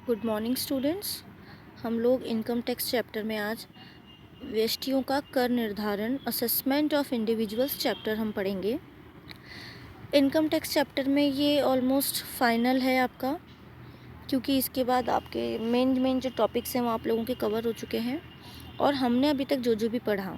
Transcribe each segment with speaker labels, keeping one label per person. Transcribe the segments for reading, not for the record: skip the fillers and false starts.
Speaker 1: Good morning students. हम लोग income tax chapter में आज व्यष्टियों का कर निर्धारण असेसमेंट ऑफ इंडिविजुअल्स चैप्टर हम पढ़ेंगे। इनकम टैक्स चैप्टर में ये ऑलमोस्ट फाइनल है आपका, क्योंकि इसके बाद आपके मेन जो टॉपिक्स हैं वो आप लोगों के कवर हो चुके हैं। और हमने अभी तक जो भी पढ़ा,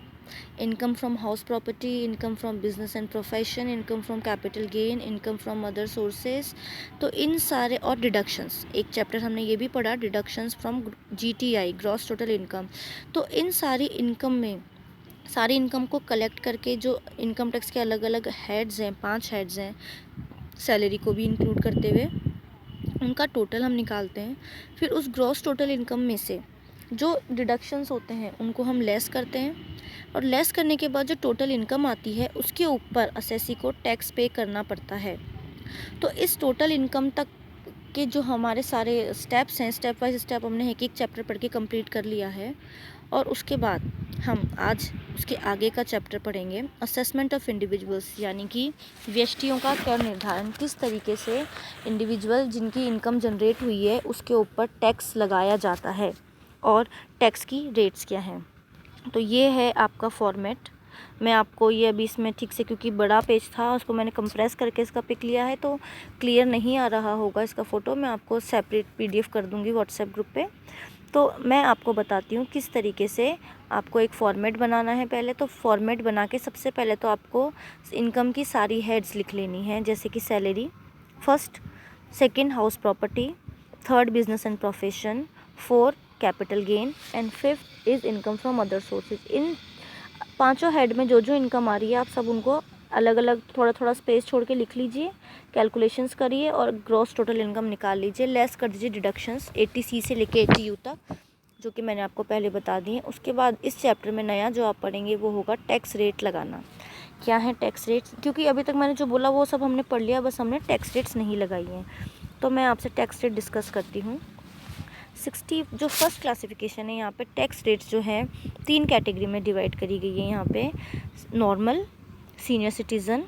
Speaker 1: income from house property, income from business and profession, income from capital gain, income from other sources, तो इन सारे और डिडक्शंस, एक चैप्टर हमने ये भी पढ़ा deductions from GTI gross total income. तो इन सारी इनकम को कलेक्ट करके जो इनकम टैक्स के अलग अलग हेड्स हैं, 5 हेड्स हैं, सैलरी को भी इंक्लूड करते हुए उनका टोटल हम निकालते हैं। फिर उस ग्रॉस टोटल इनकम में से जो डिडक्शंस होते हैं उनको हम लेस करते हैं, और लेस करने के बाद जो टोटल इनकम आती है उसके ऊपर असेसी को टैक्स पे करना पड़ता है। तो इस टोटल इनकम तक के जो हमारे सारे स्टेप्स हैं, स्टेप बाय स्टेप हमने एक चैप्टर पढ़ के कंप्लीट कर लिया है। और उसके बाद हम आज उसके आगे का चैप्टर पढ़ेंगे असेसमेंट ऑफ इंडिविजुअल्स, यानी कि व्यष्टियों का कर निर्धारण, किस तरीके से इंडिविजुअल जिनकी इनकम जनरेट हुई है उसके ऊपर टैक्स लगाया जाता है और टैक्स की रेट्स क्या हैं। तो ये है आपका फॉर्मेट। मैं आपको ये अभी इसमें ठीक से, क्योंकि बड़ा पेज था उसको मैंने कंप्रेस करके इसका पिक लिया है तो क्लियर नहीं आ रहा होगा इसका फ़ोटो। मैं आपको सेपरेट PDF कर दूंगी व्हाट्सएप ग्रुप पे। तो मैं आपको बताती हूँ किस तरीके से आपको एक फॉर्मेट बनाना है। पहले तो फॉर्मेट बना के सबसे पहले तो आपको इनकम की सारी हेड्स लिख लेनी है, जैसे कि salary, first, second house property, third business and profession, fourth capital gain and fifth is income from other sources. इन पांचों हेड में जो इनकम आ रही है आप सब उनको अलग अलग थोड़ा थोड़ा स्पेस छोड़ के लिख लीजिए, कैलकुलेशंस करिए और ग्रॉस टोटल इनकम निकाल लीजिए। लेस कर दीजिए डिडक्शंस 80C से लेके 80U तक, जो कि मैंने आपको पहले बता दी है। उसके बाद इस चैप्टर में नया जो आप पढ़ेंगे वो होगा टैक्स रेट लगाना। क्या है टैक्स रेट्स, क्योंकि अभी तक मैंने जो बोला वो सब हमने पढ़ लिया, बस हमने टैक्स रेट्स नहीं लगाई हैं। तो मैं आपसे टैक्स रेट डिस्कस करती हूँ। 60 जो फर्स्ट क्लासिफिकेशन है, यहाँ पे टैक्स रेट्स जो है 3 कैटेगरी में डिवाइड करी गई है। यहाँ पे normal, senior citizen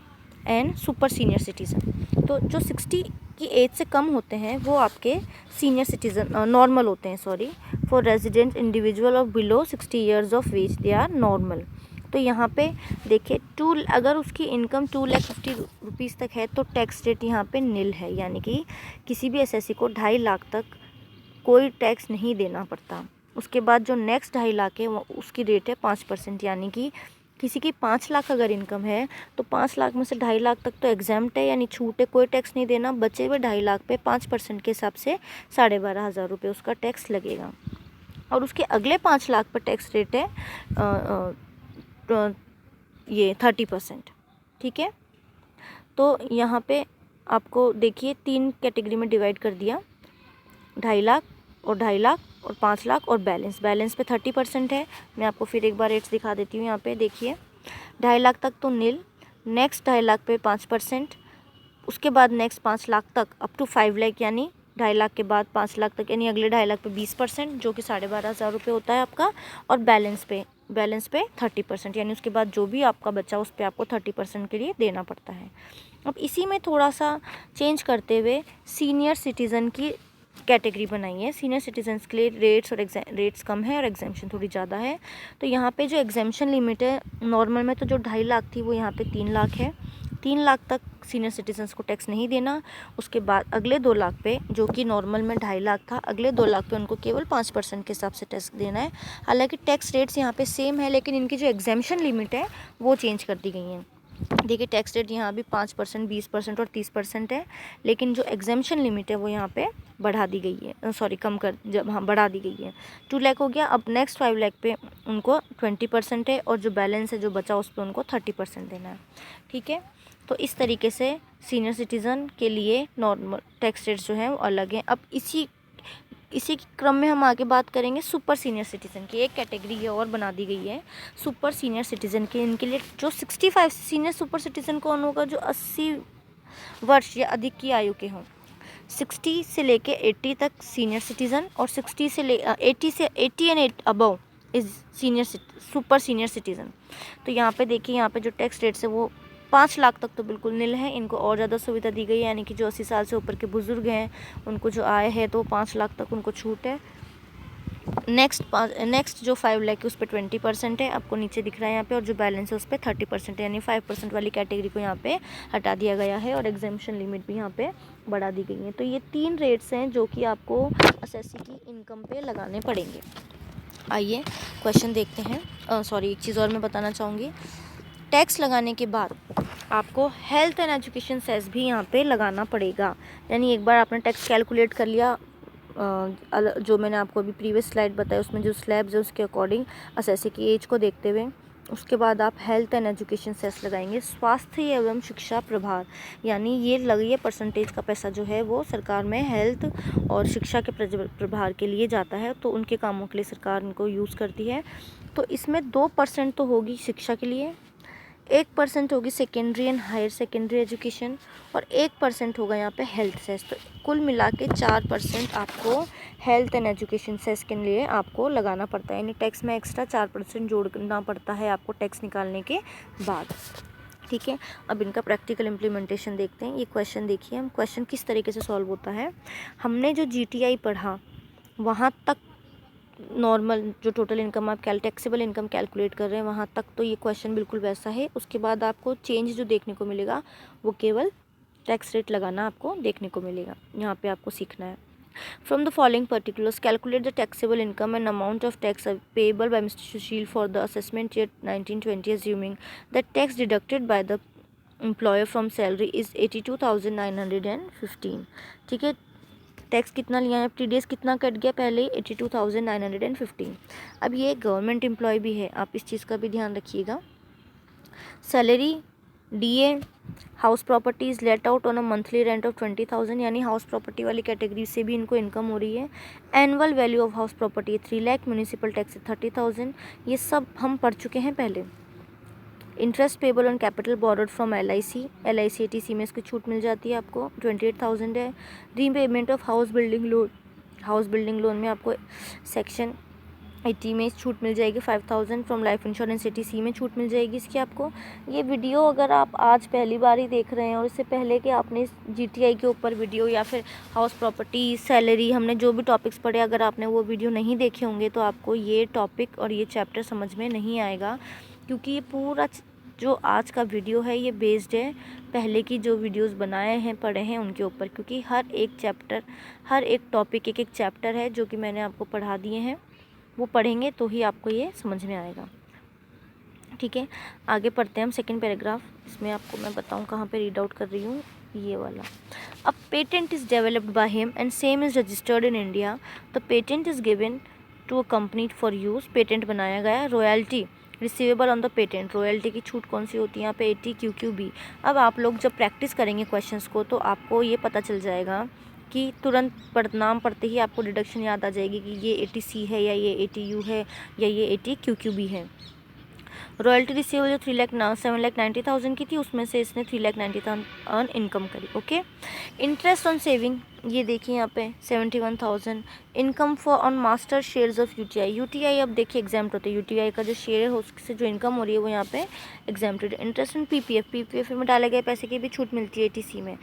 Speaker 1: and super senior citizen. तो जो 60 की एज से कम होते हैं वो आपके सीनियर सिटीज़न नॉर्मल होते हैं, sorry. For resident individual of below 60 years of age they are normal. तो यहाँ पे देखिए अगर उसकी इनकम 2,50,000 रुपीज़ तक है तो टैक्स रेट यहाँ पे नील है, यानी कि किसी भी एसएससी को 2.5 लाख तक कोई टैक्स नहीं देना पड़ता। उसके बाद जो नेक्स्ट 2.5 लाख है वो उसकी रेट है 5%, यानी कि किसी की 5 लाख अगर इनकम है तो 5 लाख में से 2.5 लाख तक तो एग्जाम्प्ट है, यानी छूट है, कोई टैक्स नहीं देना। बचे हुए 2.5 लाख पे 5% के हिसाब से 12,500 रुपये उसका टैक्स लगेगा। और उसके अगले 5 लाख पर टैक्स रेट है ये 30%, ठीक है। तो यहाँ पे आपको देखिए 3 कैटेगरी में डिवाइड कर दिया, 2.5 लाख और 2.5 लाख और 5 लाख और बैलेंस पे 30% है। मैं आपको फिर एक बार रेट्स दिखा देती हूँ। यहाँ पे देखिए 2.5 लाख तक तो नील, नेक्स्ट 2.5 लाख पे 5%, उसके बाद नेक्स्ट 5 लाख तक अप टू 5 लाख, यानी 2.5 लाख के बाद 5 लाख तक, यानी अगले 2.5 लाख पे 20%, जो कि 12,500 रुपये होता है आपका। और बैलेंस पे 30%, यानी उसके बाद जो भी आपका बचा उस पर आपको 30% के लिए देना पड़ता है। अब इसी में थोड़ा सा चेंज करते हुए सीनियर सिटीज़न की कैटेगरी बनाई है। सीनियर सिटीजन्स के लिए रेट्स कम है और एग्जाम्शन थोड़ी ज़्यादा है। तो यहाँ पे जो एग्जाम्शन लिमिट है, नॉर्मल में तो जो 2.5 लाख थी वो यहाँ पे 3 लाख है। 3 लाख तक सीनियर सिटीजन्स को टैक्स नहीं देना। उसके बाद अगले 2 लाख पे, जो कि नॉर्मल में 2.5 लाख था, अगले 2 लाख पे उनको केवल 5% के हिसाब से टैक्स देना है। हालांकि टैक्स रेट्स यहाँ पे सेम है, लेकिन इनकी जो एग्जाम्शन लिमिट है वो चेंज कर दी गई है। देखिए टैक्स रेट यहाँ भी 5%, 20% और 30% है, लेकिन जो एग्जाम्शन लिमिट है वो यहाँ पे बढ़ा दी गई है, सॉरी बढ़ा दी गई है। 2 लाख हो गया। अब नेक्स्ट 5 लाख पे उनको 20% है, और जो बैलेंस है जो बचा उस पर उनको 30% देना है, ठीक है। तो इस तरीके से सीनियर सिटीज़न के लिए नॉर्मल टैक्स रेट्स जो है वो अलग हैं। अब इसी क्रम में हम आगे बात करेंगे सुपर सीनियर सिटीज़न की। एक कैटेगरी ये और बना दी गई है सुपर सीनियर सिटीज़न की। इनके लिए जो 65 सीनियर सुपर सिटीज़न कौन होगा, जो 80 वर्ष या अधिक की आयु के हों। 60 से लेके 80 तक सीनियर सिटीज़न, और 80 and above is super senior citizen. तो यहाँ पे देखिए, यहाँ पे जो टैक्स रेट्स है वो 5 लाख तक तो बिल्कुल नील है, इनको और ज़्यादा सुविधा दी गई है, यानी कि जो 80 साल से ऊपर के बुज़ुर्ग हैं उनको जो आय है तो 5 लाख तक उनको छूट है। नेक्स्ट जो 5 लाख है उस पर 20% है, आपको नीचे दिख रहा है यहाँ पे, और जो बैलेंस है उस पर 30% है, यानी 5% वाली कैटेगरी को यहाँ पे हटा दिया गया है और एग्जेम्पशन लिमिट भी यहाँ पे बढ़ा दी गई है। तो ये 3 रेट्स हैं जो कि आपको असेसी की इनकम पे लगाने पड़ेंगे। आइए क्वेश्चन देखते हैं। एक चीज़ और मैं बताना चाहूँगी, टैक्स लगाने के बाद आपको हेल्थ एंड एजुकेशन सेस भी यहाँ पे लगाना पड़ेगा। यानी एक बार आपने टैक्स कैलकुलेट कर लिया, जो मैंने आपको अभी प्रीवियस स्लाइड बताया उसमें जो स्लैब्स है उसके अकॉर्डिंग असेसी की एज को देखते हुए, उसके बाद आप हेल्थ एंड एजुकेशन सेस लगाएंगे। स्वास्थ्य एवं शिक्षा प्रभार, यानी ये परसेंटेज का पैसा जो है वो सरकार में हेल्थ और शिक्षा के प्रभार के लिए जाता है, तो उनके कामों के लिए सरकार इनको यूज़ करती है। तो इसमें 2% तो होगी शिक्षा के लिए, 1% होगी secondary and higher secondary education, और 1% होगा यहाँ पे हेल्थ सेस। तो कुल मिला के 4% आपको हेल्थ एंड एजुकेशन सेस के लिए आपको लगाना पड़ता है, यानी टैक्स में एक्स्ट्रा 4% जोड़ना पड़ता है आपको टैक्स निकालने के बाद। ठीक है, अब इनका प्रैक्टिकल इम्प्लीमेंटेशन देखते हैं। ये क्वेश्चन देखिए, हम क्वेश्चन किस तरीके से सॉल्व होता है। हमने जो GTI पढ़ा वहाँ तक नॉर्मल जो टोटल इनकम आप टैक्सेबल इनकम कैलकुलेट कर रहे हैं वहाँ तक तो ये क्वेश्चन बिल्कुल वैसा है। उसके बाद आपको चेंज जो देखने को मिलेगा वो केवल टैक्स रेट लगाना आपको देखने को मिलेगा, यहाँ पे आपको सीखना है। From the following particulars calculate the taxable income and amount of tax payable by mister Sushil for the assessment year 1920 assuming the tax deducted by the employer from salary is 82,915। ठीक है, टैक्स कितना लिया है, TDS कितना cut गया पहले 82,915। अब ये गवर्नमेंट एम्प्लॉय भी है, आप इस चीज़ का भी ध्यान रखिएगा। Salary, DA, house properties let out on a monthly rent of 20,000, यानी हाउस प्रॉपर्टी वाली कैटेगरी से भी इनको इनकम हो रही है। Annual value of house property 3 lakh, municipal tax 30,000, ये सब हम पढ़ चुके हैं पहले। Interest payable on capital borrowed from LIC ATC में इसकी छूट मिल जाती है आपको 28,000 है। Repayment of house building loan में आपको सेक्शन 80 में छूट मिल जाएगी 5,000। फ्रॉम लाइफ इंश्योरेंस ATC में छूट मिल जाएगी इसकी आपको। ये वीडियो अगर आप आज पहली बार ही देख रहे हैं और इससे पहले कि आपने GTI के ऊपर वीडियो या फिर हाउस प्रॉपर्टी, सैलरी, हमने जो भी टॉपिक्स पढ़े, अगर आपने वो वीडियो नहीं देखे होंगे तो आपको ये टॉपिक और ये चैप्टर समझ में नहीं आएगा, क्योंकि ये पूरा जो आज का वीडियो है ये बेस्ड है पहले की जो वीडियोस बनाए हैं पढ़े हैं उनके ऊपर, क्योंकि हर एक टॉपिक एक चैप्टर है जो कि मैंने आपको पढ़ा दिए हैं, वो पढ़ेंगे तो ही आपको ये समझ में आएगा। ठीक है, आगे पढ़ते हैं हम सेकंड पैराग्राफ। इसमें आपको मैं बताऊं कहाँ पे रीड आउट कर रही हूँ, ये वाला। A patent is developed by him and same is registered in India. The patent is given to a company for use. Patent बनाया गया। Royalty receivable on the patent, royalty की छूट कौन सी होती है यहाँ पे 80 QQB। अब आप लोग जब प्रैक्टिस करेंगे क्वेश्चंस को तो आपको ये पता चल जाएगा कि तुरंत नाम पढ़ते ही आपको डिडक्शन याद आ जाएगी कि ये 80C है या ये 80U है या ये 80 QQB है। रॉयल्टी रिसीवेबल जो 7,90,000 की थी उसमें से इसने 3,90,000 इनकम करी। ओके, इंटरेस्ट ऑन सेविंग ये देखिए यहाँ पे 71,000। Income for on master shares of UTI अब देखिए एग्जाम्प्ट होते हैं। UTI का जो शेयर है उससे जो इनकम हो रही है वो यहाँ पे एग्जाम्प्टेड। इंटरेस्ट ऑन PPF में डाले गए पैसे की भी छूट मिलती है ATC में।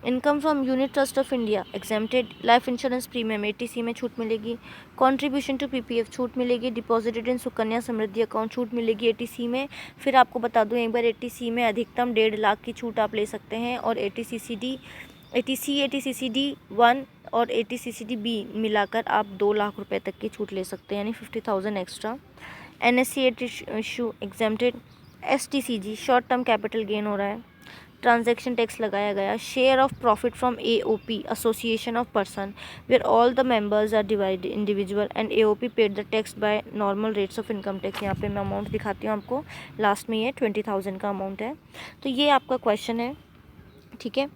Speaker 1: Income from unit trust of India exempted. Life insurance premium ATC में छूट मिलेगी। कंट्रीब्यूशन टू PPF छूट मिलेगी। Deposited in Sukanya Samriddhi account छूट मिलेगी ATC में। फिर आपको बता दूं एक बार ATC में अधिकतम 1.5 लाख की छूट आप ले सकते हैं, और ATCCD 1 और ATCCD-B मिलाकर आप 2 लाख रुपए तक की छूट ले सकते हैं, यानी 50,000 extra. NSC issue exempted. STCG short term capital gain हो रहा है। ट्रांजैक्शन टैक्स लगाया गया। Share of profit from AOP association of person where all the members are divided individual and AOP paid the tax by normal rates of income tax. यहाँ पे मैं amount दिखाती हूँ आपको, लास्ट में ये 20,000 का अमाउंट है। तो ये आपका क्वेश्चन है। ठीक है,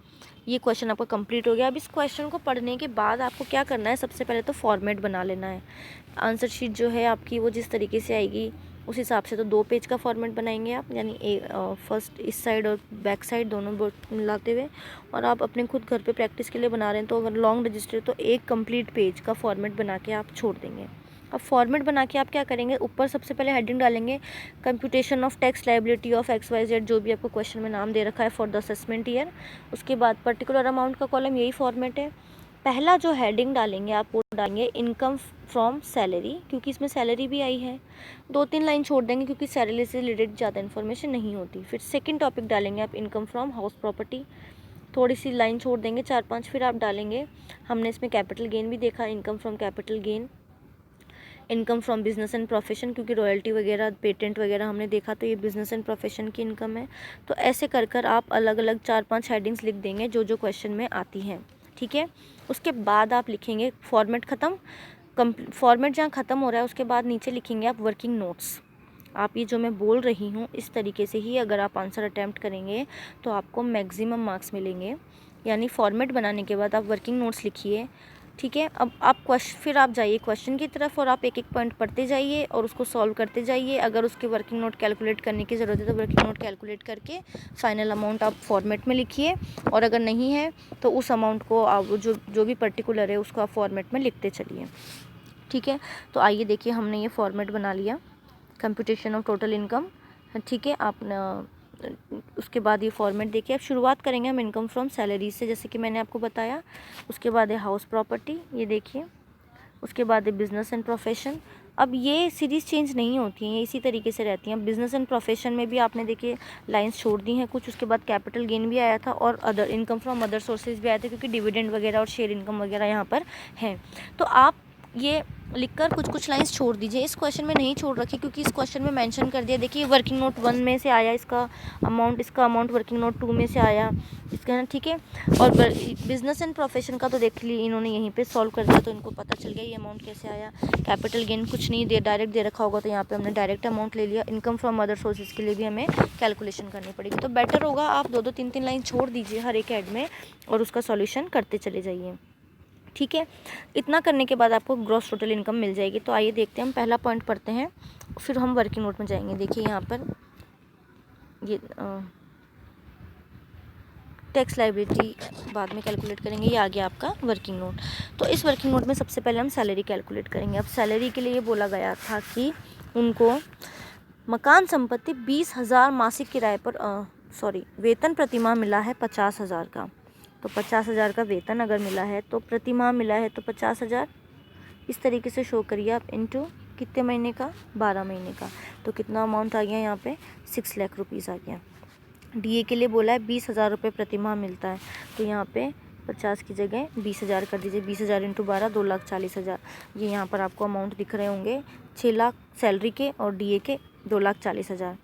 Speaker 1: ये क्वेश्चन आपका कंप्लीट हो गया। अब इस क्वेश्चन को पढ़ने के बाद आपको क्या करना है, सबसे पहले तो फॉर्मेट बना लेना है। आंसर शीट जो है आपकी वो जिस तरीके से आएगी उस हिसाब से तो 2 पेज का फॉर्मेट बनाएंगे आप, यानी फर्स्ट इस साइड और बैक साइड दोनों मिलाते हुए। और आप अपने खुद घर पे प्रैक्टिस के लिए बना रहे हैं तो अगर लॉन्ग रजिस्टर तो एक कंप्लीट पेज का फॉर्मेट बना के आप छोड़ देंगे। अब फॉर्मेट बना के आप क्या करेंगे, ऊपर सबसे पहले हेडिंग डालेंगे computation of tax liability of XYZ, जो भी आपको क्वेश्चन में नाम दे रखा है फॉर द असेसमेंट ईयर। उसके बाद पर्टिकुलर अमाउंट का कॉलम, यही फॉर्मेट है। पहला जो हेडिंग डालेंगे आप वो डालेंगे इनकम फ्रॉम सैलरी, क्योंकि इसमें सैलरी भी आई है। 2-3 लाइन छोड़ देंगे क्योंकि सैलरी से रिलेटेड ज़्यादा इन्फॉर्मेशन नहीं होती। फिर सेकंड टॉपिक डालेंगे आप इनकम फ्रॉम हाउस प्रॉपर्टी, थोड़ी सी लाइन छोड़ देंगे 4-5। फिर आप डालेंगे, हमने इसमें कैपिटल गेन भी देखा, income from capital gain, income from business and profession, क्योंकि रॉयल्टी वगैरह पेटेंट वगैरह हमने देखा तो ये बिजनेस एंड प्रोफेशन की इनकम है। तो ऐसे कर कर आप अलग अलग 4-5 हेडिंग्स लिख देंगे जो जो क्वेश्चन में आती हैं, ठीक है। उसके बाद आप लिखेंगे फॉर्मेट ख़त्म, फॉर्मेट जहाँ ख़त्म हो रहा है उसके बाद नीचे लिखेंगे आप वर्किंग नोट्स। आप ये जो मैं बोल रही हूँ इस तरीके से ही अगर आप आंसर अटैम्प्ट करेंगे तो आपको मैक्सिमम मार्क्स मिलेंगे। यानी फॉर्मेट बनाने के बाद आप वर्किंग नोट्स लिखिए, ठीक है। अब आप फिर आप जाइए क्वेश्चन की तरफ और आप एक एक पॉइंट पढ़ते जाइए और उसको सॉल्व करते जाइए। अगर उसके वर्किंग नोट कैलकुलेट करने की ज़रूरत है तो वर्किंग नोट कैलकुलेट करके फाइनल अमाउंट आप फॉर्मेट में लिखिए, और अगर नहीं है तो उस अमाउंट को आप जो भी पर्टिकुलर है उसको आप फॉर्मेट में लिखते चलिए, ठीक है। तो आइए देखिए, हमने ये फॉर्मेट बना लिया, कंप्यूटेशन ऑफ टोटल इनकम, ठीक है। आप उसके बाद ये फॉर्मेट देखिए। अब शुरुआत करेंगे हम इनकम फ्रॉम सैलरी से, जैसे कि मैंने आपको बताया। उसके बाद है हाउस प्रॉपर्टी, ये देखिए। उसके बाद है बिजनेस एंड प्रोफेशन। अब ये सीरीज़ चेंज नहीं होती हैं, इसी तरीके से रहती हैं। बिजनेस एंड प्रोफेशन में भी आपने देखिए लाइंस छोड़ दी हैं कुछ। उसके बाद कैपिटल गेन भी आया था और other income from other sources भी आए थे, क्योंकि डिविडेंड वगैरह और शेयर इनकम वगैरह यहाँ पर हैं। तो आप ये लिखकर कुछ लाइंस छोड़ दीजिए। इस क्वेश्चन में नहीं छोड़ रखी क्योंकि इस क्वेश्चन में मेंशन कर दिया। देखिए वर्किंग नोट 1 में से आया इसका अमाउंट वर्किंग नोट 2 में से आया इसका, ठीक है। और बिजनेस एंड प्रोफेशन का तो देख ली इन्होंने यहीं पे सॉल्व कर दिया, तो इनको पता चल गया ये अमाउंट कैसे आया। कैपिटल गेन कुछ नहीं दे, डायरेक्ट दे रखा होगा तो यहाँ पे हमने डायरेक्ट अमाउंट ले लिया। इनकम फ्रॉम अदर सोर्सेज के लिए भी हमें कैलकुलेशन करनी पड़ेगी, तो बेटर होगा आप 2-2 3-3 लाइन छोड़ दीजिए हर एक हेड में और उसका सॉल्यूशन करते चले जाइए, ठीक है। इतना करने के बाद आपको ग्रॉस टोटल इनकम मिल जाएगी। तो आइए देखते हैं, हम पहला पॉइंट पढ़ते हैं फिर हम वर्किंग नोट में जाएंगे। देखिए यहाँ पर ये टैक्स लायबिलिटी बाद में कैलकुलेट करेंगे, ये आ गया आपका वर्किंग नोट। तो इस वर्किंग नोट में सबसे पहले हम सैलरी कैलकुलेट करेंगे। अब सैलरी के लिए ये बोला गया था कि उनको मकान संपत्ति 20,000 मासिक किराए पर वेतन प्रतिमाह मिला है 50,000 का। तो 50,000 का वेतन अगर मिला है तो प्रतिमाह मिला है तो 50,000 इस तरीके से शो करिए आप, इनटू कितने महीने का, 12 महीने का। तो कितना अमाउंट आ गया यहाँ पे, 6 लाख रुपीज़ आ गया। डीए के लिए बोला है 20,000 रुपये प्रतिमाह मिलता है, तो यहाँ पे 50 की जगह 20,000 कर दीजिए। 20,000 इंटू 12 2,40,000। ये यहाँ पर आपको अमाउंट दिख रहे होंगे, 6 लाख सैलरी के और डीए के 2,40,000।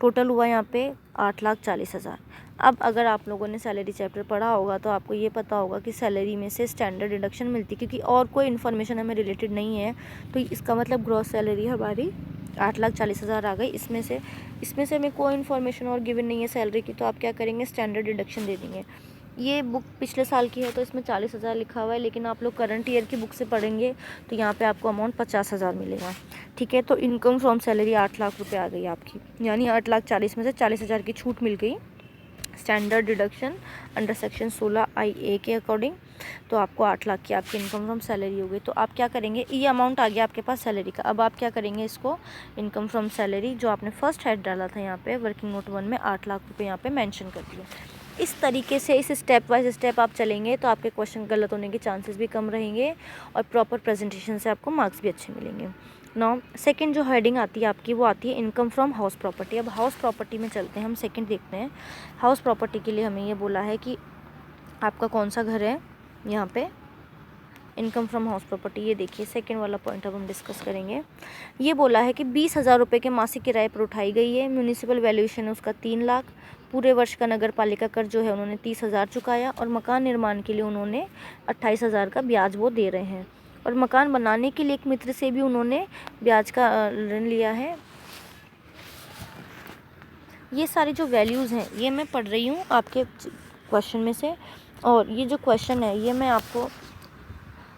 Speaker 1: टोटल हुआ यहाँ पे 8,40,000। अब अगर आप लोगों ने सैलरी चैप्टर पढ़ा होगा तो आपको ये पता होगा कि सैलरी में से स्टैंडर्ड डिडक्शन मिलती है, क्योंकि और कोई इन्फॉर्मेशन हमें रिलेटेड नहीं है। तो इसका मतलब ग्रॉस सैलरी हमारी 8,40,000 आ गई। इसमें से हमें कोई इन्फॉर्मेशन और गिवन नहीं है सैलरी की, तो आप क्या करेंगे, स्टैंडर्ड डिडक्शन दे देंगे। ये बुक पिछले साल की है तो इसमें 40,000 लिखा हुआ है, लेकिन आप लोग करंट ईयर की बुक से पढ़ेंगे तो यहाँ पे आपको अमाउंट 50,000 मिलेगा, ठीक है। तो इनकम फ्रॉम सैलरी 8 लाख रुपए आ गई आपकी, यानी 8,40,000 में से 40,000 की छूट मिल गई standard deduction under section 16IA के अकॉर्डिंग। तो आपको 8 लाख की आपकी इनकम फ्रॉम सैलरी हो गई। तो आप क्या करेंगे, ये अमाउंट आ गया आपके पास सैलरी का। अब आप क्या करेंगे, इसको इनकम फ्रॉम सैलरी जो आपने फर्स्ट हेड डाला था यहाँ पे वर्किंग नोट 1 में 8 लाख रुपए यहाँ पे मेंशन कर दिए। इस तरीके से इस स्टेप वाइज स्टेप आप चलेंगे तो आपके क्वेश्चन गलत होने के चांसेस भी कम रहेंगे और प्रॉपर प्रेजेंटेशन से आपको मार्क्स भी अच्छे मिलेंगे। नाउ सेकंड जो हेडिंग आती है आपकी वो आती है इनकम फ्रॉम हाउस प्रॉपर्टी। अब हाउस प्रॉपर्टी में चलते हैं, हम सेकंड देखते हैं। हाउस प्रॉपर्टी के लिए हमें ये बोला है कि आपका कौन सा घर है, यहाँ पे इनकम फ्रॉम हाउस प्रॉपर्टी। ये देखिए सेकंड वाला पॉइंट अब हम डिस्कस करेंगे। ये बोला है कि 20,000 रुपये के मासिक किराए पर उठाई गई है। म्यूनिसिपल वैल्यूएशन उसका 3 लाख। पूरे वर्ष का नगर पालिका कर जो है उन्होंने 30,000 चुकाया और मकान निर्माण के लिए उन्होंने 28,000 का ब्याज वो दे रहे हैं। और मकान बनाने के लिए एक मित्र से भी उन्होंने ब्याज का ऋण लिया है। ये सारी जो वैल्यूज़ हैं ये मैं पढ़ रही हूँ आपके क्वेश्चन में से, और ये जो क्वेश्चन है ये मैं आपको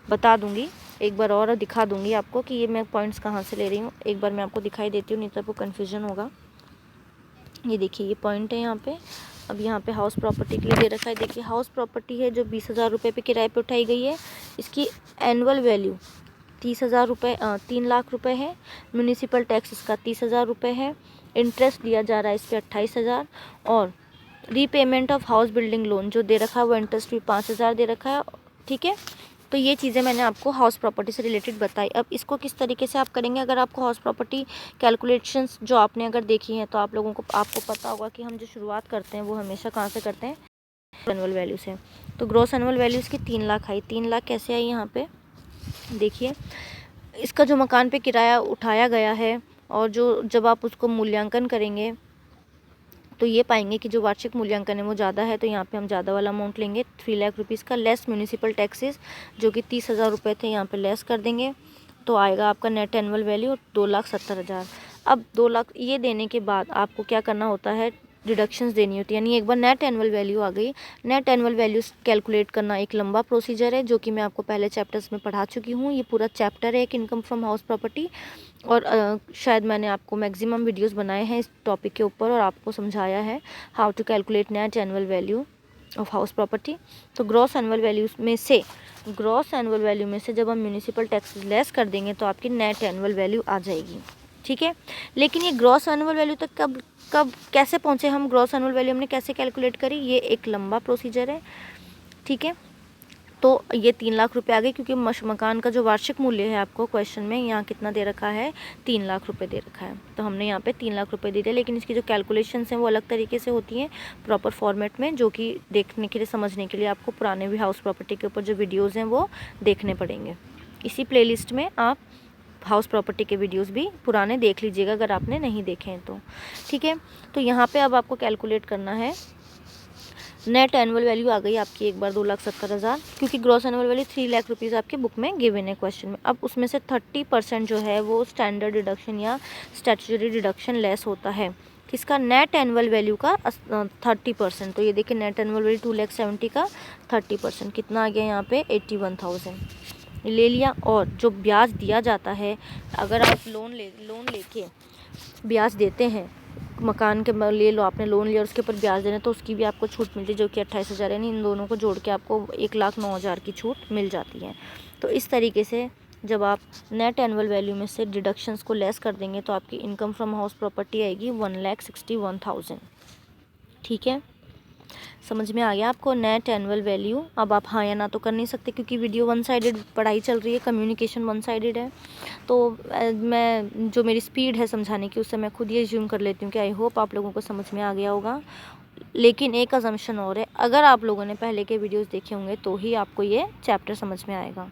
Speaker 1: बता दूंगी एक बार और दिखा दूंगी आपको कि ये मैं पॉइंट्स कहाँ से ले रही हूँ। एक बार मैं आपको दिखाई देती हूँ, नहीं तो आपको कन्फ्यूजन होगा। ये देखिए ये पॉइंट है यहाँ पे। अब यहाँ पे हाउस प्रॉपर्टी के लिए दे रखा है। देखिए हाउस प्रॉपर्टी है जो 20,000 रुपये पे किराए पे उठाई गई है। इसकी एनुअल वैल्यू 30,000 रुपये 3 लाख रुपये है। म्यूनिसिपल टैक्स इसका 30,000 रुपये है। इंटरेस्ट दिया जा रहा है इस पर 28,000 और repayment of house building loan जो दे रखा है वो इंटरेस्ट भी 5,000 दे रखा है। ठीक है, तो ये चीज़ें मैंने आपको हाउस प्रॉपर्टी से रिलेटेड बताई। अब इसको किस तरीके से आप करेंगे, अगर आपको हाउस प्रॉपर्टी कैलकुलेशंस जो आपने अगर देखी हैं तो आपको पता होगा कि हम जो शुरुआत करते हैं वो हमेशा कहाँ से करते हैं, एनुअल वैल्यू से। तो ग्रॉस एनुअल वैल्यू इसकी 3 लाख आई। 3 लाख कैसे आई, यहाँ पे देखिए इसका जो मकान पे किराया उठाया गया है और जो जब आप उसको मूल्यांकन करेंगे तो ये पाएंगे कि जो वार्षिक मूल्यांकन है वो ज़्यादा है, तो यहाँ पे हम ज़्यादा वाला अमाउंट लेंगे 3 लाख रुपीज़ का, लेस म्यूनिसिपल टैक्सेस जो कि 30,000 रुपये थे यहाँ पे लेस कर देंगे, तो आएगा आपका नेट एनुअल वैल्यू 2,70,000। अब 2 लाख ये देने के बाद आपको क्या करना होता है, डिडक्शंस देनी होती है। यानी एक बार नेट एनुअल वैल्यू आ गई, नेट एनुअल वैल्यू कैलकुलेट करना एक लंबा प्रोसीजर है जो कि मैं आपको पहले चैप्टर्स में पढ़ा चुकी हूँ। ये पूरा चैप्टर है एक इनकम फ्रॉम हाउस प्रॉपर्टी और शायद मैंने आपको मैक्सिमम वीडियोस बनाए हैं इस टॉपिक के ऊपर और आपको समझाया है how to calculate net annual value of house property. तो ग्रॉस एनुअल वैल्यू में से जब हम म्यूनिसिपल टैक्सेस लेस कर देंगे तो आपकी नेट एनुअल वैल्यू आ जाएगी। ठीक है, लेकिन ये ग्रॉस एनुअल वैल्यू तक कब कैसे पहुँचे हम, ग्रॉस एनुअल वैल्यू हमने कैसे कैलकुलेट करी, ये एक लंबा प्रोसीजर है। ठीक है, तो ये 3 लाख रुपए आ गए क्योंकि मकान का जो वार्षिक मूल्य है आपको क्वेश्चन में यहाँ कितना दे रखा है, 3 लाख रुपए दे रखा है, तो हमने यहाँ पे 3 लाख रुपए दे दिए। लेकिन इसकी जो कैलकुलेशंस हैं वो अलग तरीके से होती हैं प्रॉपर फॉर्मेट में, जो कि देखने के लिए समझने के लिए आपको पुराने भी हाउस प्रॉपर्टी के ऊपर जो वीडियोज़ हैं वो देखने पड़ेंगे। इसी प्लेलिस्ट में आप हाउस प्रॉपर्टी के वीडियोस भी पुराने देख लीजिएगा अगर आपने नहीं देखे हैं तो। ठीक है, तो यहाँ पे अब आपको कैलकुलेट करना है नेट एनुअल वैल्यू आ गई आपकी एक बार 2,70,000, क्योंकि gross annual value 3 lakh rupees आपके बुक में गिवन है क्वेश्चन में। अब उसमें से 30% जो है वो स्टैंडर्ड डिडक्शन या स्टैट्यूटरी डिडक्शन लेस होता है किसका, नेट एनुअल वैल्यू का 30%। तो ये देखिए नेट एनुअल वैल्यू 2,70,000 का 30% कितना आ गया यहाँ पे 81,000 ले लिया। और जो ब्याज दिया जाता है, अगर आप लोन लेके ब्याज देते हैं, मकान के ले लो आपने लोन लिया और उसके ऊपर ब्याज देना, तो उसकी भी आपको छूट मिलती है जो कि 28,000, यानी इन दोनों को जोड़ के आपको 1,09,000 की छूट मिल जाती है। तो इस तरीके से जब आप नेट एनुअल वैल्यू में से डिडक्शंस को लेस कर देंगे तो आपकी इनकम फ्रॉम हाउस प्रॉपर्टी आएगी 1,61,000। ठीक है, समझ में आ गया आपको नेट एनुअल वैल्यू। अब आप हाँ या ना तो कर नहीं सकते क्योंकि वीडियो वन साइडेड पढ़ाई चल रही है, कम्युनिकेशन वन साइडेड है। तो मैं जो मेरी स्पीड है समझाने की उससे मैं खुद ये ज्यूम कर लेती हूँ कि आई होप आप लोगों को समझ में आ गया होगा। लेकिन एक अजम्पशन और है, अगर आप लोगों ने पहले के वीडियोज़ देखे होंगे तो ही आपको ये चैप्टर समझ में आएगा।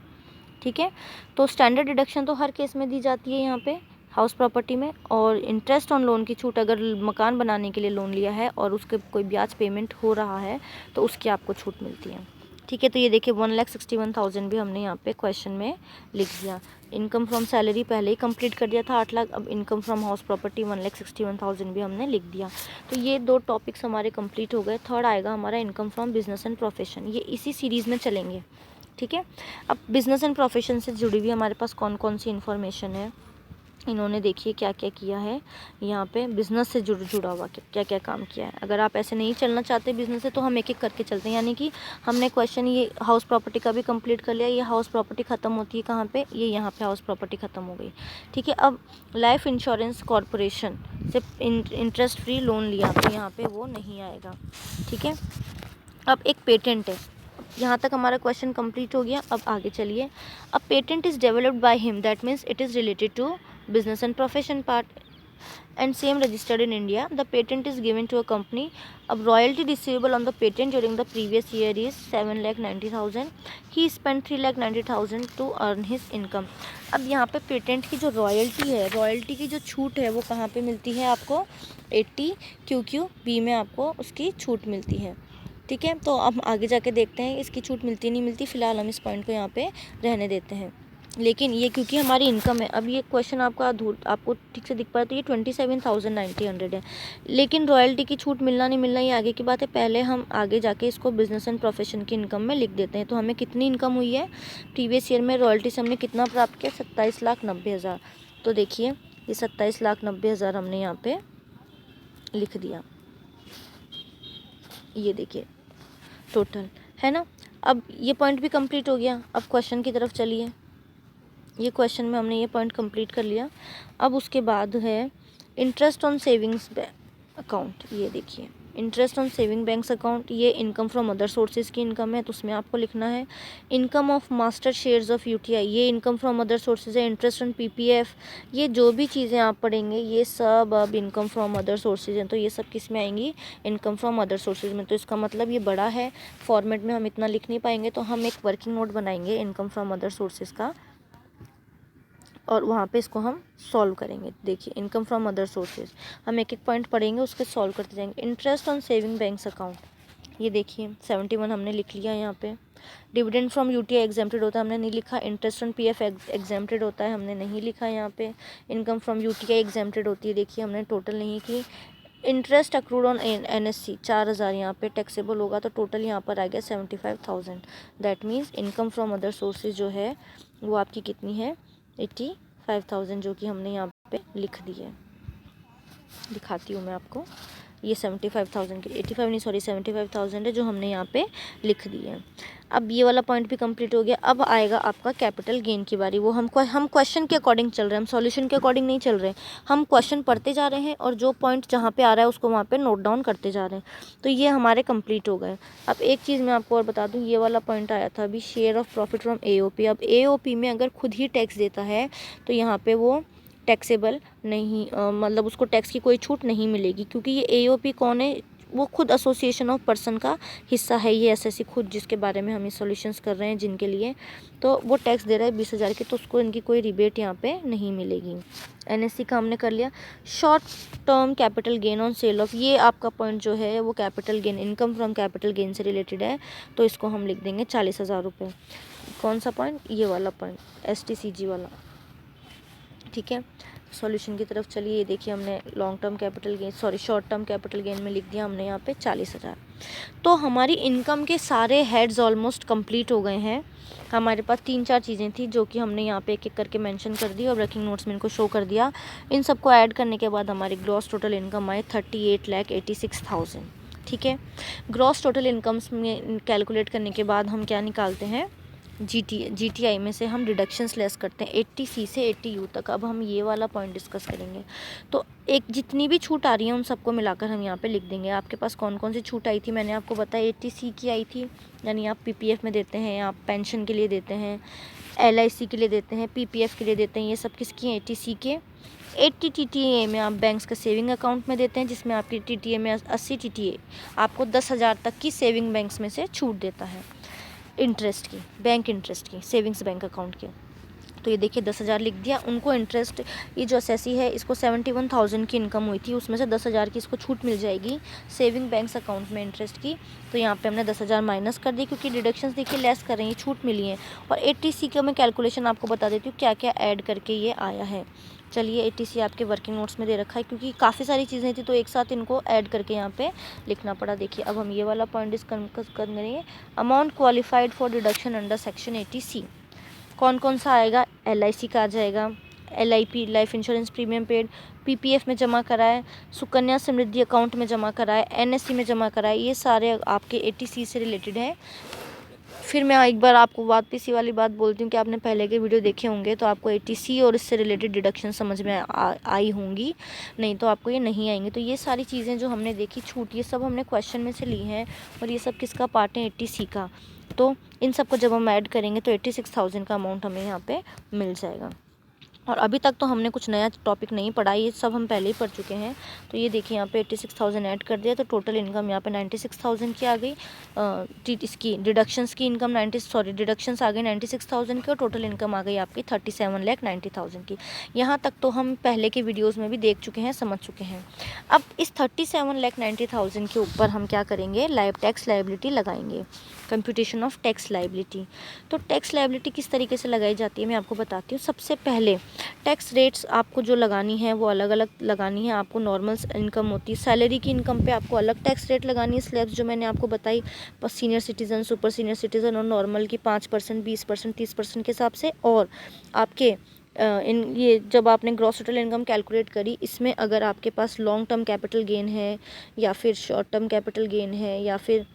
Speaker 1: ठीक है, तो स्टैंडर्ड डिडक्शन तो हर केस में दी जाती है यहाँ पे हाउस प्रॉपर्टी में, और इंटरेस्ट ऑन लोन की छूट अगर मकान बनाने के लिए लोन लिया है और उसके कोई ब्याज पेमेंट हो रहा है तो उसकी आपको छूट मिलती है। ठीक है, तो ये देखिए 1,61,000 भी हमने यहाँ पे क्वेश्चन में लिख दिया। इनकम फ्रॉम सैलरी पहले ही कंप्लीट कर दिया था 8 लाख, अब इनकम फ्रॉम हाउस प्रॉपर्टी 1,61,000 भी हमने लिख दिया। तो ये 2 टॉपिक्स हमारे कंप्लीट हो गए। थर्ड आएगा हमारा income from business and profession, ये इसी सीरीज़ में चलेंगे। ठीक है, अब बिजनेस एंड प्रोफेशन से जुड़ी हुई हमारे पास कौन कौन सी इन्फॉर्मेशन है, इन्होंने देखिए क्या क्या किया है यहाँ पे बिज़नेस से जुड़ा हुआ क्या क्या काम किया है। अगर आप ऐसे नहीं चलना चाहते बिज़नेस से तो हम एक एक करके चलते हैं, यानी कि हमने क्वेश्चन ये हाउस प्रॉपर्टी का भी कंप्लीट कर लिया। ये हाउस प्रॉपर्टी ख़त्म होती है कहाँ पे, ये यहाँ पे हाउस प्रॉपर्टी ख़त्म हो गई। ठीक है, अब लाइफ इंश्योरेंस कॉरपोरेशन से इंटरेस्ट फ्री लोन लिया तो यहाँ पर वो नहीं आएगा। ठीक है, अब एक पेटेंट है, यहाँ तक हमारा क्वेश्चन कंप्लीट हो गया। अब आगे चलिए, अब patent is developed by him, that means it is related to business and profession part and same registered in India. The patent is given to a company. अब royalty receivable on the patent during the previous year is 7,90,000. He spent 3,90,000 to earn his income. अब यहाँ पे patent की जो royalty है, royalty की जो छूट है वो कहाँ पे मिलती है आपको, 80 QQB में आपको उसकी छूट मिलती है। ठीक है, तो अब आगे जाके देखते हैं इसकी छूट मिलती नहीं मिलती, फ़िलहाल हम इस पॉइंट को यहाँ पे रहने देते हैं। लेकिन ये क्योंकि हमारी इनकम है, अब ये क्वेश्चन आपको ठीक से दिख पा रहा है, तो ये 27,900 है। लेकिन रॉयल्टी की छूट मिलना नहीं मिलना ये आगे की बात है, पहले हम आगे जाके इसको बिजनेस एंड प्रोफेशन की इनकम में लिख देते हैं। तो हमें कितनी इनकम हुई है प्रीवियस ईयर में, रॉयल्टी से हमने कितना प्राप्त किया, 27,90,000। तो देखिए ये 27,90,000 हमने यहाँ पे लिख दिया, ये देखिए टोटल है ना। अब ये पॉइंट भी कंप्लीट हो गया। अब क्वेश्चन की तरफ चलिए, ये क्वेश्चन में हमने ये पॉइंट कंप्लीट कर लिया। अब उसके बाद है इंटरेस्ट ऑन सेविंग्स अकाउंट। ये देखिए interest on saving banks account, ये इनकम फ्रॉम अदर सोर्सेज की इनकम है, तो उसमें आपको लिखना है income of master shares of UTI, ये इनकम फ्रॉम अदर सोर्सेज है। इंटरेस्ट ऑन पीपीएफ, ये जो भी चीज़ें आप पढ़ेंगे ये सब अब इनकम फ्रॉम अदर सोर्सेज हैं, तो ये सब किस में आएंगी, इनकम फ्रॉम अदर सोर्सेज में। तो इसका मतलब ये बड़ा है, फॉर्मेट में हम इतना लिख नहीं पाएंगे, तो हम एक वर्किंग नोट बनाएंगे इनकम फ्रॉम अदर सोर्सेज का, और वहाँ पे इसको हम सॉल्व करेंगे। देखिए इनकम फ्रॉम अदर सोर्सेज, हम एक एक पॉइंट पढ़ेंगे, उसके सॉल्व करते जाएंगे। Interest on saving banks account, ये देखिए 71 हमने लिख लिया यहाँ पे। डिविडेंड फ्रॉम यूटीआई एग्जेम्प्टेड होता है, हमने नहीं लिखा। इंटरेस्ट ऑन पीएफ एग्जेम्प्टेड होता है, हमने नहीं लिखा यहाँ पे। इनकम फ्रॉम यूटीआई एग्जेम्प्टेड होती है, देखिए हमने टोटल नहीं की। इंटरेस्ट अक्रूड ऑन एनएससी 4000 यहाँ पे टैक्सेबल होगा, तो टोटल यहाँ पर आ गया 75,000। That means income from other sources जो है वो आपकी कितनी है, 85,000, जो कि हमने यहाँ पे लिख दी है। दिखाती हूँ मैं आपको, ये 75,000 की 85 नहीं सॉरी 75,000 है जो हमने यहाँ पे लिख दी है। अब ये वाला पॉइंट भी कंप्लीट हो गया। अब आएगा आपका कैपिटल गेन की बारी। वो हम क्वेश्चन के अकॉर्डिंग चल रहे हैं, हम सॉल्यूशन के अकॉर्डिंग नहीं चल रहे हैं। हम क्वेश्चन पढ़ते जा रहे हैं और जो पॉइंट जहाँ पे आ रहा है उसको वहाँ पे नोट डाउन करते जा रहे हैं। तो ये हमारे कंप्लीट हो गए। अब एक चीज़ मैं आपको और बता दूँ, ये वाला पॉइंट आया था अभी, share of profit from AOP. अब एओपी में अगर खुद ही टैक्स देता है तो यहाँ पे वो टैक्सेबल नहीं, मतलब उसको टैक्स की कोई छूट नहीं मिलेगी, क्योंकि ये एओपी कौन है, वो खुद एसोसिएशन ऑफ पर्सन का हिस्सा है। ये एसएससी खुद जिसके बारे में हम ये सॉल्यूशंस कर रहे हैं जिनके लिए, तो वो टैक्स दे रहा है 20,000 की, तो उसको इनकी कोई रिबेट यहाँ पे नहीं मिलेगी। एनएससी का हमने कर लिया। Short term capital gain on sale of, ये आपका पॉइंट जो है वो capital gain, income from capital gain से रिलेटेड है, तो इसको हम लिख देंगे 40,000 रुपये। कौन सा पॉइंट, ये वाला पॉइंट, एसटीसीजी वाला, ठीक है। सॉल्यूशन की तरफ चलिए। ये देखिए हमने long term capital gain sorry short term capital gain में लिख दिया हमने यहाँ पे 40,000। तो हमारी इनकम के सारे हेड्स ऑलमोस्ट कंप्लीट हो गए हैं। हमारे पास 3-4 चीज़ें थी जो कि हमने यहाँ पे एक एक करके मेंशन कर दी और वर्किंग नोट्स में इनको शो कर दिया। इन सबको ऐड करने के बाद हमारी ग्रॉस टोटल इनकम आए 38,86,000, ठीक है। ग्रॉस टोटल इनकम्स में कैलकुलेट करने के बाद हम क्या निकालते हैं, जीटीआई में से हम डिडक्शंस लेस करते हैं 80C से 80U तक। अब हम ये वाला पॉइंट डिस्कस करेंगे। तो एक जितनी भी छूट आ रही है उन सबको मिलाकर हम यहाँ पे लिख देंगे। आपके पास कौन कौन सी छूट आई थी मैंने आपको बताया, 80C की आई थी, यानी आप पीपीएफ में देते हैं, आप पेंशन के लिए देते हैं, एलआईसी के लिए देते हैं, पीपीएफ के लिए देते हैं, ये सब किसकी हैं, 80C के। 80 TTA में आप बैंक्स का सेविंग अकाउंट में देते हैं, जिसमें आपकी TTA में 80 TTA आपको 10,000 तक की सेविंग बैंक्स में से छूट देता है, इंटरेस्ट की, बैंक इंटरेस्ट की, सेविंग्स बैंक अकाउंट के। तो ये देखिए 10,000 लिख दिया उनको इंटरेस्ट। ये जो एसएससी है इसको 71,000 की इनकम हुई थी, उसमें से 10,000 की इसको छूट मिल जाएगी सेविंग बैंक्स अकाउंट में इंटरेस्ट की। तो यहाँ पे हमने 10,000 माइनस कर दी, क्योंकि डिडक्शंस देखिए लेस कर रही हैं, छूट मिली है। और 80C का मैं कैलकुलेशन आपको बता देती हूँ क्या क्या ऐड करके ये आया है। चलिए 80C आपके वर्किंग नोट्स में दे रखा है, क्योंकि काफ़ी सारी चीज़ें थी तो एक साथ इनको ऐड करके यहाँ पे लिखना पड़ा। देखिए अब हम ये वाला पॉइंट डिस्कस करेंगे। Amount qualified for deduction under section 80C कौन कौन सा आएगा, एलआईसी का आ जाएगा, LIP life insurance premium paid, PPF में जमा कराए, सुकन्या समृद्धि अकाउंट में जमा कराए, एनएससी में जमा कराए, ये सारे आपके 80C से रिलेटेड हैं। फिर मैं एक बार आपको वापस वाली बात बोलती हूँ कि आपने पहले के वीडियो देखे होंगे तो आपको 80C और इससे रिलेटेड डिडक्शन समझ में आई होंगी, नहीं तो आपको ये नहीं आएंगे। तो ये सारी चीज़ें जो हमने देखी छूट, ये सब हमने क्वेश्चन में से ली हैं, और ये सब किसका पार्ट है, 80C का। तो इन सबको जब हम ऐड करेंगे तो 86,000 का अमाउंट हमें यहाँ पे मिल जाएगा। और अभी तक तो हमने कुछ नया टॉपिक नहीं पढ़ा, ये सब हम पहले ही पढ़ चुके हैं। तो ये देखिए यहाँ पे 86,000 ऐड कर दिया, तो टोटल इनकम यहाँ पे 96,000 की आ गई। इसकी डिडक्शंस की इनकम डिडक्शंस आ गई 96,000 की, और टोटल इनकम आ गई आपकी 37,90,000 की। यहाँ तक तो हम पहले के वीडियोज़ में भी देख चुके हैं, समझ चुके हैं। अब इस 37,90,000 के ऊपर हम क्या करेंगे, लाइफ टैक्स लाइबिलिटी लगाएंगे, कंप्यूटेशन ऑफ टैक्स लाइबिलिटी। तो टैक्स लाइबिलिटी किस तरीके से लगाई जाती है मैं आपको बताती हूँ। सबसे पहले टैक्स रेट्स आपको जो लगानी है वो अलग अलग लगानी है। आपको नॉर्मल इनकम होती है, सैलरी की इनकम पे आपको अलग टैक्स रेट लगानी है, स्लैब्स जो मैंने आपको बताई, senior citizen, super senior citizen और नॉर्मल की 5%, 20%, 30% के हिसाब से। और आपके ये जब आपने ग्रॉस टोटल इनकम कैलकुलेट करी, इसमें अगर आपके पास लॉन्ग टर्म कैपिटल गेन है या फिर शॉर्ट टर्म कैपिटल गेन है या फिर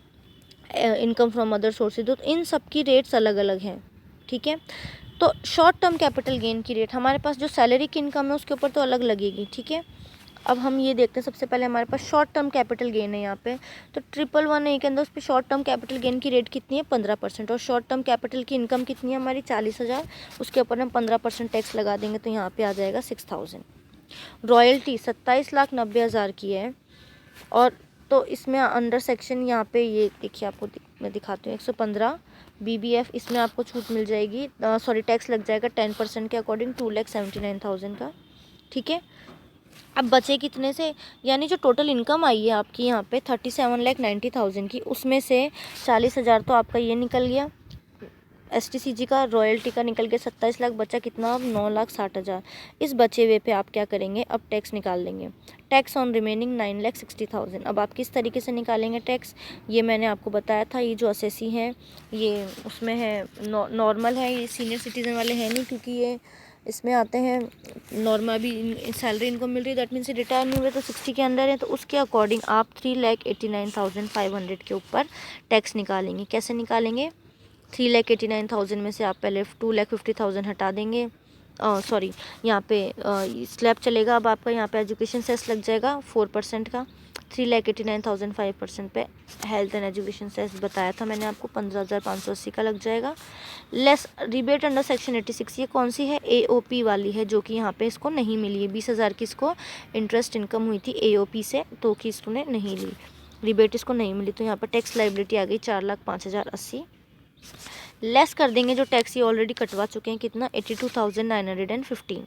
Speaker 1: इनकम फ्रॉम अदर सोर्सेज, तो इन सब की रेट्स अलग अलग हैं, ठीक है। तो शॉर्ट टर्म कैपिटल गेन की रेट हमारे पास जो सैलरी की इनकम है उसके ऊपर तो अलग लगेगी, ठीक है। अब हम ये देखते हैं, सबसे पहले हमारे पास शॉर्ट टर्म कैपिटल गेन है यहाँ पे, तो 111A के अंदर उस पर शॉर्ट टर्म कैपिटल गेन की रेट कितनी है 15%, और शॉर्ट टर्म कैपिटल की इनकम कितनी है हमारी 40,000, उसके ऊपर हम 15% टैक्स लगा देंगे तो यहाँ पे आ जाएगा 6,000। रॉयल्टी 27,90,000 की है, और तो इसमें अंडर सेक्शन यहाँ पे ये देखिए आपको मैं दिखाती हूँ 115 BBF, इसमें आपको छूट मिल जाएगी, सॉरी टैक्स लग जाएगा 10% के अकॉर्डिंग 2,79,000 का, ठीक है। अब बचे कितने से, यानी जो टोटल इनकम आई है आपकी यहाँ पे 37,90,000 की, उसमें से 40,000 तो आपका ये निकल गया STCG का, रॉयल्टी का निकल गया 27 लाख, बचा कितना अब 9,60,000। इस बचे हुए पे आप क्या करेंगे, अब टैक्स निकाल लेंगे। Tax on remaining 9,60,000। अब आप किस तरीके से निकालेंगे टैक्स, ये मैंने आपको बताया था। ये जो असेसी हैं ये उसमें है नॉर्मल है, ये सीनियर सिटीज़न वाले हैं नहीं, क्योंकि ये इसमें आते हैं नॉर्मल, अभी सैलरी इनको मिल रही है, दैट मीन्स रिटायर नहीं हुए तो 60 के अंदर है, तो उसके अकॉर्डिंग आप 3,89,500 के ऊपर टैक्स निकालेंगे। कैसे निकालेंगे, 3,89,000 में से आप पहले 2,50,000 हटा देंगे, सॉरी यहाँ पे स्लैब चलेगा। अब आपका यहाँ पे एजुकेशन सेस लग जाएगा 4% का, 3,89,000 5% पे हेल्थ एंड एजुकेशन सेस बताया था मैंने आपको 15,580 का लग जाएगा। लेस रिबेट अंडर सेक्शन 86, ये कौन सी है, AOP वाली है, जो कि यहाँ पे इसको नहीं मिली है। 20,000 की इसको इंटरेस्ट इनकम हुई थी AOP से, तो कि इसने नहीं ली, रिबेट इसको नहीं मिली, तो यहाँ पर टैक्स लाइबिलिटी आ गई 4,05,080। लेस कर देंगे जो टैक्स ये ऑलरेडी कटवा चुके हैं, कितना 82,915।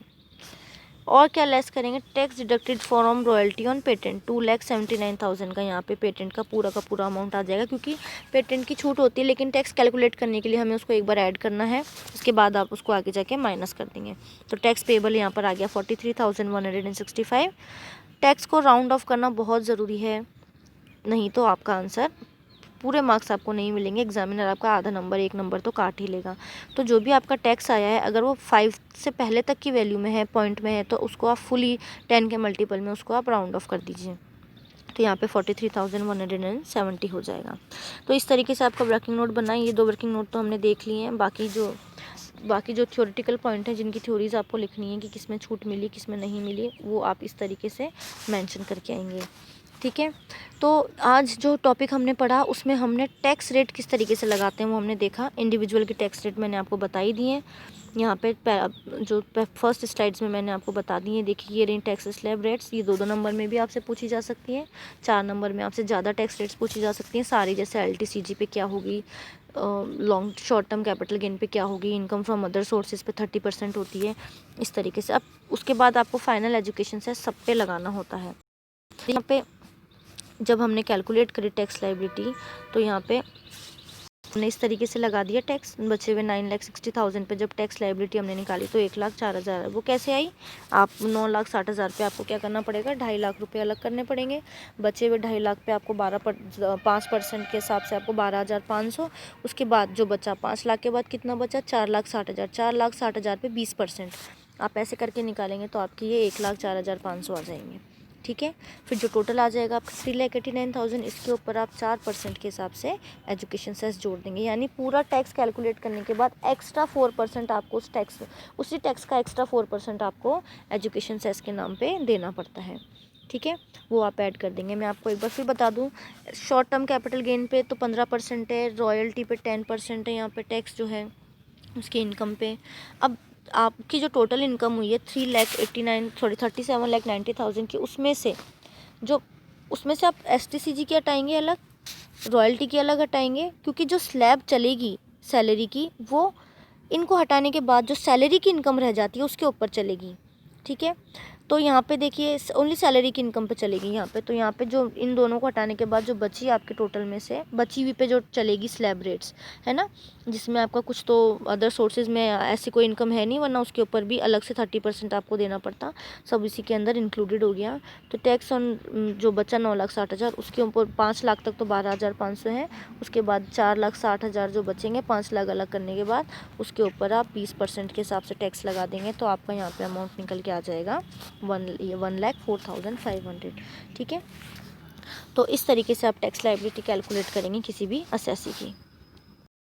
Speaker 1: और क्या लेस करेंगे, tax deducted from royalty on patent 2,79,000 का, यहाँ पे पेटेंट का पूरा अमाउंट आ जाएगा, क्योंकि पेटेंट की छूट होती है, लेकिन टैक्स कैलकुलेट करने के लिए हमें उसको एक बार ऐड करना है, उसके बाद आप उसको आगे जाके माइनस कर देंगे। तो टैक्स पेबल यहाँ पर आ गया 43,165। टैक्स को राउंड ऑफ करना बहुत ज़रूरी है, नहीं तो आपका आंसर पूरे मार्क्स आपको नहीं मिलेंगे, एग्जामिनर आपका आधा नंबर 1 नंबर तो काट ही लेगा। तो जो भी आपका टैक्स आया है, अगर वो 5 से पहले तक की वैल्यू में है, पॉइंट में है, तो उसको आप फुली 10 के मल्टीपल में उसको आप राउंड ऑफ कर दीजिए, तो यहाँ पे 43,170 हो जाएगा। तो इस तरीके से आपका वर्किंग नोट बनाएं। ये 2 वर्किंग नोट तो हमने देख लिए हैं, बाकी जो थ्योरेटिकल पॉइंट हैं जिनकी थ्योरीज आपको लिखनी है कि किस में छूट मिली किस में नहीं मिली, वो आप इस तरीके से मेंशन करके आएंगे, ठीक है। तो आज जो टॉपिक हमने पढ़ा उसमें हमने टैक्स रेट किस तरीके से लगाते हैं वो हमने देखा। इंडिविजुअल की टैक्स रेट मैंने आपको बता ही दी है, यहाँ पे जो फर्स्ट स्लाइड्स में मैंने आपको बता दी है। देखिए ये रही टैक्स स्लैब रेट्स, ये 2 नंबर में भी आपसे पूछी जा सकती है, 4 नंबर में आपसे ज़्यादा टैक्स रेट्स पूछी जा सकती हैं सारी, जैसे LTCG पे क्या होगी, long short term capital gain पे क्या होगी, इनकम फ्रॉम अदर सोर्सेज पे 30% होती है, इस तरीके से। अब उसके बाद आपको फाइनल एजुकेशन से सब पे लगाना होता है। यहाँ पे जब हमने कैलकुलेट करी टैक्स लाइबिलिटी, तो यहाँ पे हमने इस तरीके से लगा दिया टैक्स, बचे हुए 9,60,000 पे जब टैक्स लाइबिलिटी हमने निकाली तो 1,04,000, वो कैसे आई, आप 9,60,000 पे आपको क्या करना पड़ेगा, 2.5 लाख रुपये अलग करने पड़ेंगे। बचे हुए 2.5 लाख पे आपको 5% के हिसाब से आपको 12,500, उसके बाद जो बचा 5 लाख के बाद कितना बचा 4,60,000, 4,60,000 पे 20% आप ऐसे करके निकालेंगे तो आपकी ये 1,04,500 आ जाएंगे, ठीक है। फिर जो टोटल आ जाएगा आपका 3,89,000, इसके ऊपर आप 4% के हिसाब से एजुकेशन सेस जोड़ देंगे, यानी पूरा टैक्स कैलकुलेट करने के बाद एक्स्ट्रा 4% आपको उसी टैक्स का एक्स्ट्रा 4% आपको एजुकेशन सेस के नाम पे देना पड़ता है, ठीक है। वो आप ऐड कर देंगे। मैं आपको एक बार फिर बता दूं, शॉर्ट टर्म कैपिटल गेन पे तो 15% है, रॉयल्टी पे 10% है यहाँ पे टैक्स जो है उसकी इनकम पे। अब आपकी जो टोटल इनकम हुई है 37,90,000 की, उसमें से आप STCG की हटाएंगे अलग, रॉयल्टी की अलग हटाएंगे, क्योंकि जो स्लैब चलेगी सैलरी की वो इनको हटाने के बाद जो सैलरी की इनकम रह जाती है उसके ऊपर चलेगी, ठीक है। तो यहाँ पे देखिए ओनली सैलरी की इनकम पे चलेगी यहाँ पे, तो यहाँ पे जो इन दोनों को हटाने के बाद जो बची आपके टोटल में से बची हुई पे जो चलेगी स्लैब रेट्स है ना, जिसमें आपका कुछ तो अदर सोर्सेज में ऐसी कोई इनकम है नहीं, वरना उसके ऊपर भी अलग से 30% आपको देना पड़ता, सब इसी के अंदर इंक्लूडेड हो गया। तो टैक्स ऑन जो बचा 9,60,000, उसके ऊपर 5 लाख तक तो 12,500 है, उसके बाद 4,60,000 जो बचेंगे 5 लाख अलग करने के बाद उसके ऊपर आप 20% के हिसाब से टैक्स लगा देंगे, तो आपका यहाँ पे अमाउंट निकल के आ जाएगा 1,04,500, ठीक है। तो इस तरीके से आप टैक्स लायबिलिटी कैलकुलेट करेंगे किसी भी असेसी की।